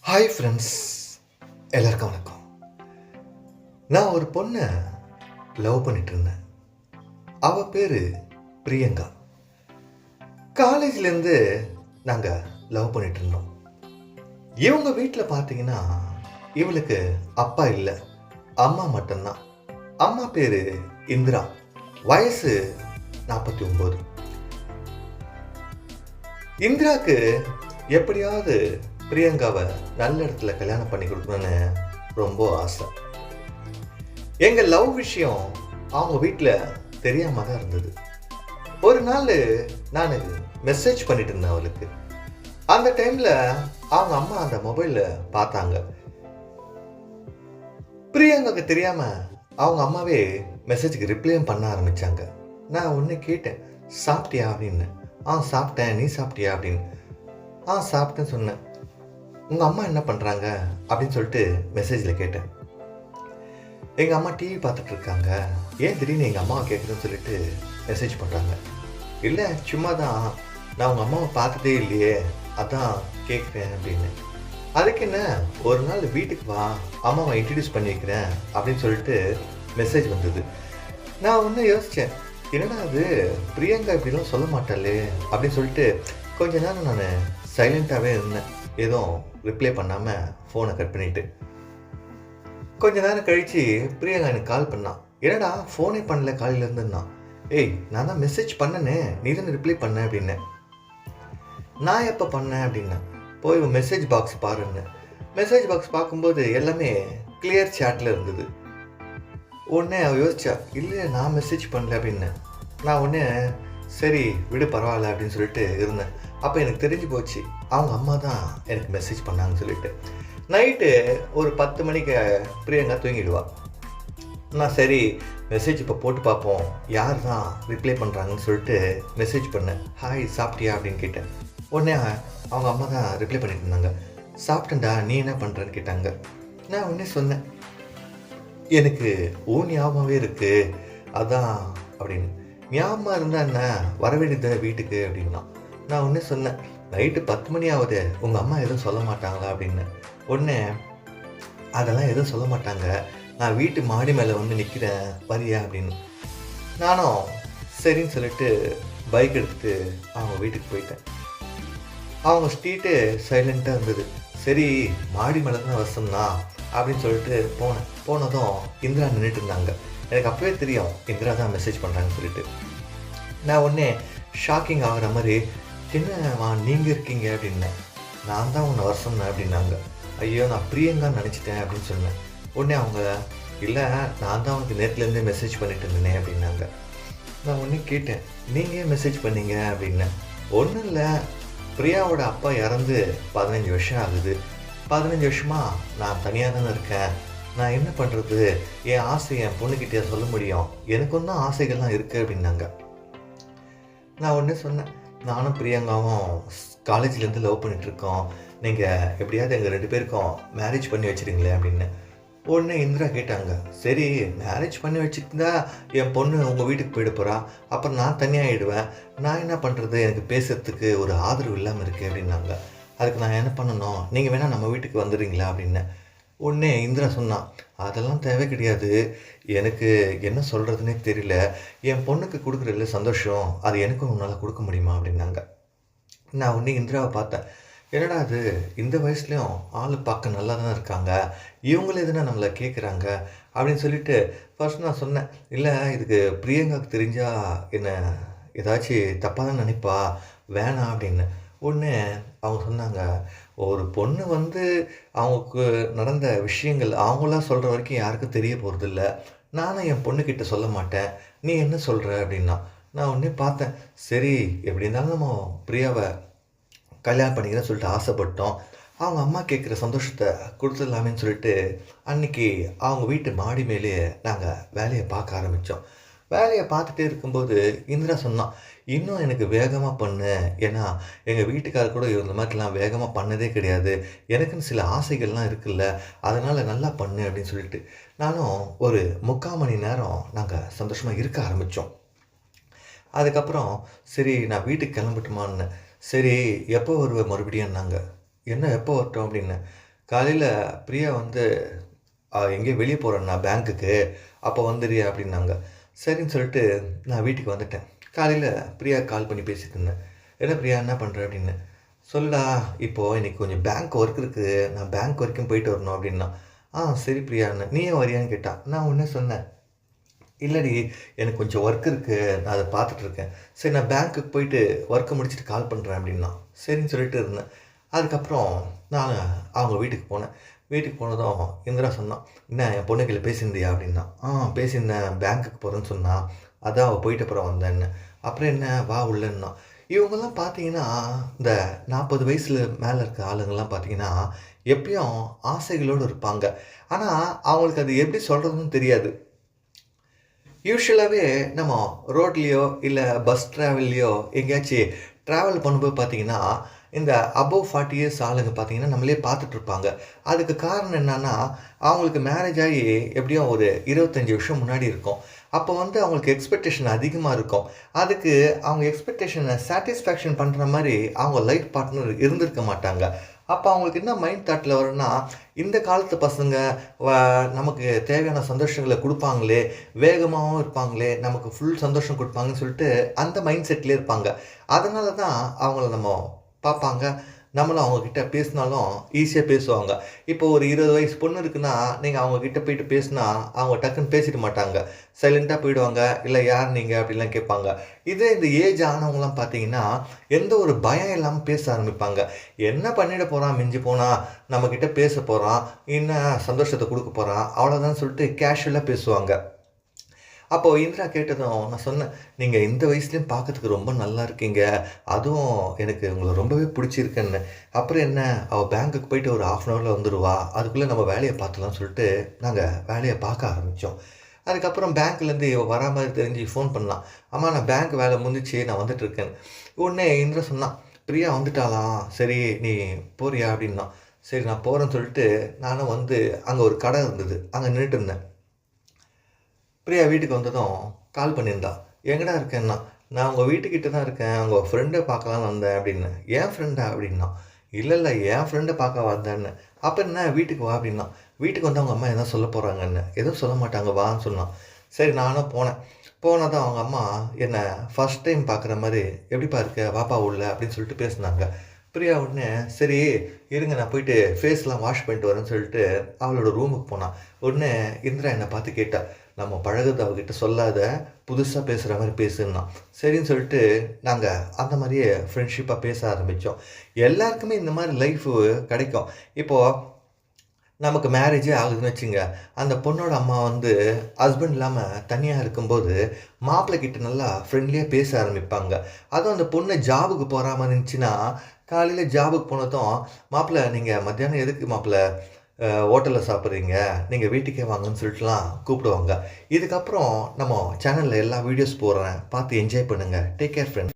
Hi friends, எல்லாருக்கும் வணக்கம். நான் ஒரு பொண்ணை லவ் பண்ணிட்டு இருந்தேன். அவள் பேர் பிரியங்கா. காலேஜ்லேருந்து நாங்கள் லவ் பண்ணிட்டு இருந்தோம். இவங்க வீட்டில் பார்த்தீங்கன்னா இவளுக்கு அப்பா இல்லை, அம்மா மட்டும்தான். அம்மா பேர் இந்திரா, வயசு 49. இந்திராவுக்கு எப்படியாவது பிரியங்காவை நல்ல இடத்துல கல்யாணம் பண்ணி கொடுக்கணும்னு ரொம்ப ஆசை. எங்கள் லவ் விஷயம் அவங்க வீட்டில் தெரியாம தான் இருந்தது. ஒரு நாள் நான் மெசேஜ் பண்ணிட்டு இருந்தேன் அவளுக்கு. அந்த டைமில் அவங்க அம்மா அந்த மொபைலில் பார்த்தாங்க. பிரியங்காவுக்கு தெரியாமல் அவங்க அம்மாவே மெசேஜுக்கு ரிப்ளையும் பண்ண ஆரம்பித்தாங்க. நான் ஒன்று கேட்டேன், சாப்பிட்டியா அப்படின்னு. சாப்பிட்டேன், நீ சாப்பிட்டியா அப்படின்னு. சாப்பிட்டேன்னு சொன்னேன். உங்கள் அம்மா என்ன பண்ணுறாங்க அப்படின்னு சொல்லிட்டு மெசேஜில் கேட்டேன். எங்கள் அம்மா டிவி பார்த்துட்டு இருக்காங்க. ஏன் திடீர்னு எங்கள் அம்மாவை கேட்குறேன்னு சொல்லிட்டு மெசேஜ் பண்ணுறாங்க. இல்லை, சும்மா தான், நான் உங்கள் அம்மாவை பார்த்ததே இல்லையே, அதான் கேட்குறேன் அப்படின்னு. அதுக்கு என்ன, ஒரு நாள் வீட்டுக்கு வா, அம்மாவை இன்ட்ரடியூஸ் பண்ணி வைக்கிறேன் அப்படின்னு சொல்லிட்டு மெசேஜ் வந்தது. நான் ஒன்று யோசித்தேன், என்னடா அது, பிரியங்கா இப்படிலாம் சொல்ல மாட்டாளே அப்படின்னு சொல்லிட்டு கொஞ்ச நேரம் நான் சைலண்ட்டாகவே இருந்தேன். எதுவும் ரிப்ளை பண்ணாமல் ஃபோனை கட் பண்ணிவிட்டு கொஞ்ச நேரம் கழித்து பிரியங்கா எனக்கு கால் பண்ணான். என்னடா ஃபோனே பண்ணல காலையில் இருந்துன்னா. ஏய், நான் தான் மெசேஜ் பண்ணனே, நீ தானே ரிப்ளை பண்ண அப்படின்னேன். நான் எப்போ பண்ணேன் அப்படின்னா, போய் மெசேஜ் பாக்ஸ் பாருன்னு. மெசேஜ் பாக்ஸ் பார்க்கும்போது எல்லாமே கிளியர் சேட்டில் இருந்தது. உடனே அவள் யோசிச்சா, இல்லை நான் மெசேஜ் பண்ணல அப்படின்னு. நான் உடனே சரி விடு, பரவாயில்ல அப்படின்னு சொல்லிட்டு இருந்தேன். அப்போ எனக்கு தெரிஞ்சு போச்சு, அவங்க அம்மா தான் எனக்கு மெசேஜ் பண்ணாங்கன்னு சொல்லிட்டு. நைட்டு ஒரு 10 மணிக்கு பிரியங்கா தூங்கிடுவா. நான் சரி மெசேஜ் இப்போ போட்டு பார்ப்போம், யார் தான் ரிப்ளை பண்ணுறாங்கன்னு சொல்லிட்டு மெசேஜ் பண்ணேன். ஹாய், சாப்பிட்டியா அப்படின்னு கேட்டேன். உடனே அவங்க அம்மா தான் ரிப்ளை பண்ணிட்டு இருந்தாங்க. சாப்பிட்டேன்டா, நீ என்ன பண்ணுறேன்னு கேட்டாங்க. நான் உடனே சொன்னேன், எனக்கு ஞாபகமாகவே இருக்குது, அதான் அப்படின்னு. ஞாபகமாக இருந்தால் என்ன, வர வேண்டியது வீட்டுக்கு அப்படின்னா. நான் ஒன்று சொன்னேன், நைட்டு 10 மணி ஆகுது, உங்கள் அம்மா எதுவும் சொல்ல மாட்டாங்களா அப்படின்னு. உடனே அதெல்லாம் எதுவும் சொல்ல மாட்டாங்க, நான் வீட்டு மாடி மேலே வந்து நிற்கிறேன், வரியா அப்படின்னு. நானும் சரின்னு சொல்லிட்டு பைக் எடுத்துகிட்டு அவங்க வீட்டுக்கு போயிட்டேன். அவங்க ஸ்ட்ரீட்டு சைலண்ட்டாக இருந்தது. சரி, மாடி மேலே தான் வசம்னா அப்படின்னு சொல்லிட்டு போனதும் இந்திரா நின்றுட்டு இருந்தாங்க. எனக்கு அப்போவே தெரியும் இந்திரா தான் மெசேஜ் பண்ணுறாங்கன்னு சொல்லிட்டு. நான் உடனே ஷாக்கிங் ஆகிற மாதிரி, என்னம்மா நீங்கள் இருக்கீங்க அப்படின்னேன். நான் தான் உன்னை வர சொன்னேன் அப்படின்னாங்க. ஐயோ, நான் பிரியங்கான்னு நினச்சிட்டேன் அப்படின்னு சொன்னேன். உடனே அவங்க, இல்லை நான் தான் உனக்கு நேரத்துலேருந்தே மெசேஜ் பண்ணிட்டு இருந்தேனே அப்படின்னாங்க. நான் உடனே கேட்டேன், நீங்கள் ஏன் மெசேஜ் பண்ணீங்க அப்படின்னேன். ஒன்றும் இல்லை, பிரியாவோட அப்பா இறந்து 15 வருஷம் ஆகுது. 15 வருஷமாக நான் தனியாக தானே இருக்கேன். நான் என்ன பண்ணுறது, என் ஆசை என் பொண்ணுக்கிட்டே சொல்ல முடியும், எனக்கு ஒன்றும் ஆசைகள்லாம் இருக்குது அப்படின்னாங்க. நான் ஒன்று சொன்னேன், நானும் பிரியங்காவும் காலேஜ்லேருந்து லவ் பண்ணிகிட்ருக்கோம், நீங்கள் எப்படியாவது எங்கள் 2 பேருக்கும் மேரேஜ் பண்ணி வச்சுருங்களேன் அப்படின்னு. உடனே இந்திரா கேட்டாங்க, சரி மேரேஜ் பண்ணி வச்சுருந்தா என் பொண்ணு உங்கள் வீட்டுக்கு போயிட போகிறா, அப்புறம் நான் தனியாகிடுவேன், நான் என்ன பண்ணுறது, எனக்கு பேசுகிறதுக்கு ஒரு ஆதரவு இல்லாமல் இருக்குது அப்படின்னாங்க. அதுக்கு நான் என்ன பண்ணணும், நீங்கள் வேணால் நம்ம வீட்டுக்கு வந்துடுறீங்களா அப்படின்னு. உடனே இந்திரா சொன்னான், அதெல்லாம் தேவை கிடையாது, எனக்கு என்ன சொல்கிறதுனே தெரியல, என் பொண்ணுக்கு கொடுக்குறதுல சந்தோஷம், அது எனக்கும் உன்னால் கொடுக்க முடியுமா அப்படின்னாங்க. நான் உடனே இந்திராவை பார்த்தேன், என்னடா அது, இந்த வயசுலேயும் ஆள் பார்க்க நல்லா தான் இருக்காங்க, இவங்களே எதுனா நம்மளை கேட்குறாங்க அப்படின்னு சொல்லிட்டு ஃபர்ஸ்ட் நான் சொன்னேன், இல்லை இதுக்கு பிரியங்காவுக்கு தெரிஞ்சால் என்ன ஏதாச்சும் தப்பாக தான் நினைப்பா, வேணாம் அப்படின்னு. உடனே அவங்க சொன்னாங்க, ஒரு பொண்ணு அவங்களுக்கு நடந்த விஷயங்கள் அவங்களாம் சொல்கிற வரைக்கும் யாருக்கும் தெரிய போகிறதில்ல, நானும் என் பொண்ணுக்கிட்ட சொல்ல மாட்டேன், நீ என்ன சொல்கிற அப்படின்னா. நான் உடனே பார்த்தேன், சரி எப்படி இருந்தாலும் நம்ம பிரியாவை கல்யாணம் பண்ணிக்கிறேன்னு சொல்லிட்டு ஆசைப்பட்டோம், அவங்க அம்மா கேட்குற சந்தோஷத்தை கொடுத்துடலாமேன்னு சொல்லிட்டு அன்றைக்கி அவங்க வீட்டு மாடி மேலே நாங்கள் வேலையை பார்க்க ஆரம்பித்தோம். வேலையை பார்த்துட்டே இருக்கும்போது இந்திரா சொன்னான், இன்னும் எனக்கு வேகமாக பண்ணு, ஏன்னா எங்கள் வீட்டுக்காரர் கூட இந்த மாதிரிலாம் வேகமாக பண்ணதே கிடையாது, எனக்குன்னு சில ஆசைகள்லாம் இருக்குல்ல, அதனால் நல்லா பண்ணு அப்படின்னு சொல்லிட்டு. நானும் ஒரு 3/4 மணி நேரம் நாங்கள் சந்தோஷமாக இருக்க ஆரம்பித்தோம். அதுக்கப்புறம் சரி நான் வீட்டுக்கு கிளம்பட்டுமான்னு. சரி எப்போ வருவேன் மறுபடியும்னாங்க. என்ன எப்போ வரட்டும் அப்படின்னு. காலையில் பிரியா வந்து எங்கேயோ வெளியே போகிறேண்ணா பேங்க்குக்கு, அப்போ வந்துடுறியா அப்படின்னாங்க. சரின்னு சொல்லிட்டு நான் வீட்டுக்கு வந்துட்டேன். காலையில் பிரியா கால் பண்ணி பேசிட்டு இருந்தேன். என்ன பிரியா என்ன பண்ணுற அப்படின்னு. சொல்லுடா, இப்போது இன்றைக்கி கொஞ்சம் பேங்க் ஒர்க் இருக்குது, நான் பேங்க் வரைக்கும் போயிட்டு வரணும் அப்படின்னா. சரி பிரியான்னு. நீ ஏன் வரியான்னு கேட்டா. நான் ஒன்றே சொன்னேன், இல்லடி எனக்கு கொஞ்சம் ஒர்க் இருக்குது, நான் அதை பார்த்துட்ருக்கேன். சரி நான் பேங்க்குக்கு போயிட்டு ஒர்க்கை முடிச்சுட்டு கால் பண்ணுறேன் அப்படின்னா. சரின்னு சொல்லிட்டு இருந்தேன். அதுக்கப்புறம் நான் அவங்க வீட்டுக்கு போனேன். வீட்டுக்கு போனதும் இந்திரா சொன்னான், என்ன என் பொண்ணுகளை பேசியிருந்தியா அப்படின்னா. பேசியிருந்தேன், பேங்க்குக்கு போகிறேன்னு சொன்னா, அதான் அவள் போயிட்டு அப்புறம் வந்தேன்னு. அப்புறம் என்ன வா உள்ளன்னா. இவங்கெல்லாம் பார்த்தீங்கன்னா இந்த 40 வயசில் மேலே இருக்க ஆளுங்கள்லாம் பார்த்தீங்கன்னா எப்பயும் ஆசைகளோடு இருப்பாங்க. ஆனால் அவங்களுக்கு அது எப்படி சொல்கிறதுன்னு தெரியாது. யூஷுவலாகவே நம்ம ரோட்லேயோ இல்லை பஸ் ட்ராவல்லையோ எங்கேயாச்சும் ட்ராவல் பண்ணும்போது பார்த்தீங்கன்னா இந்த அபவ் 40 இயர்ஸ் ஆளுங்க பார்த்தீங்கன்னா நம்மளே பார்த்துட்ருப்பாங்க. அதுக்கு காரணம் என்னன்னா, அவங்களுக்கு மேரேஜ் ஆகி எப்படியும் ஒரு 25 வருஷம் முன்னாடி இருக்கும். அப்போ வந்து அவங்களுக்கு எக்ஸ்பெக்டேஷன் அதிகமாக இருக்கும். அதுக்கு அவங்க எக்ஸ்பெக்டேஷனை சாட்டிஸ்ஃபேக்ஷன் பண்ணுற மாதிரி அவங்க லைஃப் பார்ட்னர் இருந்திருக்க மாட்டாங்க. அப்போ அவங்களுக்கு என்ன மைண்ட் தாட்டில் வரும்னா, இந்த காலத்து பசங்க வ நமக்கு தேவையான சந்தோஷங்களை குடுப்பாங்களே, வேகமாகவும் இருப்பாங்களே, நமக்கு ஃபுல் சந்தோஷம் குடுப்பாங்கன்னு சொல்லிட்டு அந்த மைண்ட் செட்லேயே இருப்பாங்க. அதனால தான் அவங்கள நம்ம பார்ப்பாங்க. நம்மளும் அவங்கக்கிட்ட பேசினாலும் ஈஸியாக பேசுவாங்க. இப்போ ஒரு 20 வயசு பொண்ணு இருக்குன்னா, நீங்கள் அவங்கக்கிட்ட போயிட்டு பேசினா, அவங்க டக்குன்னு பேசிட மாட்டாங்க. சைலண்ட்டாக போயிடுவாங்க. இல்லை யார் நீங்கள் அப்படிலாம் கேட்பாங்க. இதே இந்த ஏஜ் ஆனவங்கலாம் பார்த்தீங்கன்னா, எந்த ஒரு பயம் இல்லாமல் பேச ஆரம்பிப்பாங்க. என்ன பண்ணிட போகிறான் மிஞ்சி போனால், நம்மக்கிட்ட பேச போகிறான், என்ன சந்தோஷத்தை கொடுக்க போகிறான், அவ்வளோதான் சொல்லிட்டு கேஷுவலாக பேசுவாங்க. அப்போது இந்திரா கேட்டதும் நான் சொன்னேன், நீங்கள் இந்த வயசுலேயும் பார்க்கறதுக்கு ரொம்ப நல்லா இருக்கீங்க, அதுவும் எனக்கு உங்களை ரொம்பவே பிடிச்சிருக்குன்னு. அப்புறம் என்ன, அவள் பேங்க்குக்கு போயிட்டு ஒரு 1/2 அன் ஹவரில் வந்துடுவா, அதுக்குள்ளே நம்ம வேலையை பார்த்துலாம்னு சொல்லிட்டு நாங்கள் வேலையை பார்க்க ஆரம்பித்தோம். அதுக்கப்புறம் பேங்க்லேருந்து இவள் வரா மாதிரி தெரிஞ்சு ஃபோன் பண்ணான். அம்மா நான் பேங்க் வேலை முடிஞ்சிச்சு, நான் வந்துட்டுருக்கேன். உடனே இந்திரா சொன்னான், பிரியா வந்துட்டாலாம், சரி நீ போறியா அப்படின்னா. சரி நான் போகிறேன்னு சொல்லிட்டு நானும் வந்து அங்கே ஒரு கடை இருந்தது, அங்கே நின்றுட்டு இருந்தேன். பிரியா வீட்டுக்கு வந்ததும் கால் பண்ணியிருந்தா. எங்கடா இருக்கேன்னா, நான் உங்கள் வீட்டுக்கிட்ட தான் இருக்கேன், உங்கள் ஃப்ரெண்டை பார்க்கலான்னு வந்தேன் அப்படின்னு. ஏன் ஃப்ரெண்டா அப்படின்னா. இல்லை என் ஃப்ரெண்டை பார்க்க வந்தேன்னு. அப்போ என்ன வீட்டுக்கு வா அப்படின்னா. வீட்டுக்கு வந்து அவங்க அம்மா எதா சொல்ல போகிறாங்கன்னு. எதுவும் சொல்ல மாட்டாங்க வான்னு சொன்னான். சரி நானும் போனேன். போனதும் அவங்க அம்மா என்னை ஃபஸ்ட் டைம் பார்க்குற மாதிரி, எப்படிப்பா இருக்க வாப்பா உள்ள அப்படின்னு சொல்லிட்டு பேசினாங்க. பிரியா உடனே சரி இருங்க நான் போயிட்டு ஃபேஸ்லாம் வாஷ் பண்ணிட்டு வரேன்னு சொல்லிட்டு அவளோட ரூமுக்கு போனான். உடனே இந்திரா என்னை பார்த்து கேட்டா, நம்ம பழகுறது அவகிட்ட சொல்லாத, புதுசாக பேசுகிற மாதிரி பேசுன்னா. சரின்னு சொல்லிட்டு நாங்கள் அந்த மாதிரியே ஃப்ரெண்ட்ஷிப்பாக பேச ஆரம்பித்தோம். எல்லாருக்குமே இந்த மாதிரி லைஃபு கிடைக்கும். இப்போது நமக்கு மேரேஜே ஆகுதுன்னு வச்சுங்க, அந்த பொண்ணோட அம்மா வந்து ஹஸ்பண்ட் இல்லாமல் தனியாக இருக்கும்போது மாப்பிள்ளைக்கிட்ட நல்லா ஃப்ரெண்ட்லியாக பேச ஆரம்பிப்பாங்க. அதுவும் அந்த பொண்ணு ஜாபுக்கு போகிற மாதிரி இருந்துச்சுன்னா, காலையில் ஜாபுக்கு போனதும், மாப்பிள்ளை நீங்கள் மத்தியானம் எதுக்கு மாப்பிள்ளை ஹோட்டலில் சாப்பிட்றீங்க, நீங்கள் வீட்டுக்கே வாங்கன்னு சொல்லிட்டுலாம் கூப்பிடுவாங்க. இதுக்கப்புறம் நம்ம சேனலில் எல்லா வீடியோஸ் போடுறேன், பார்த்து என்ஜாய் பண்ணுங்கள். Take care friends.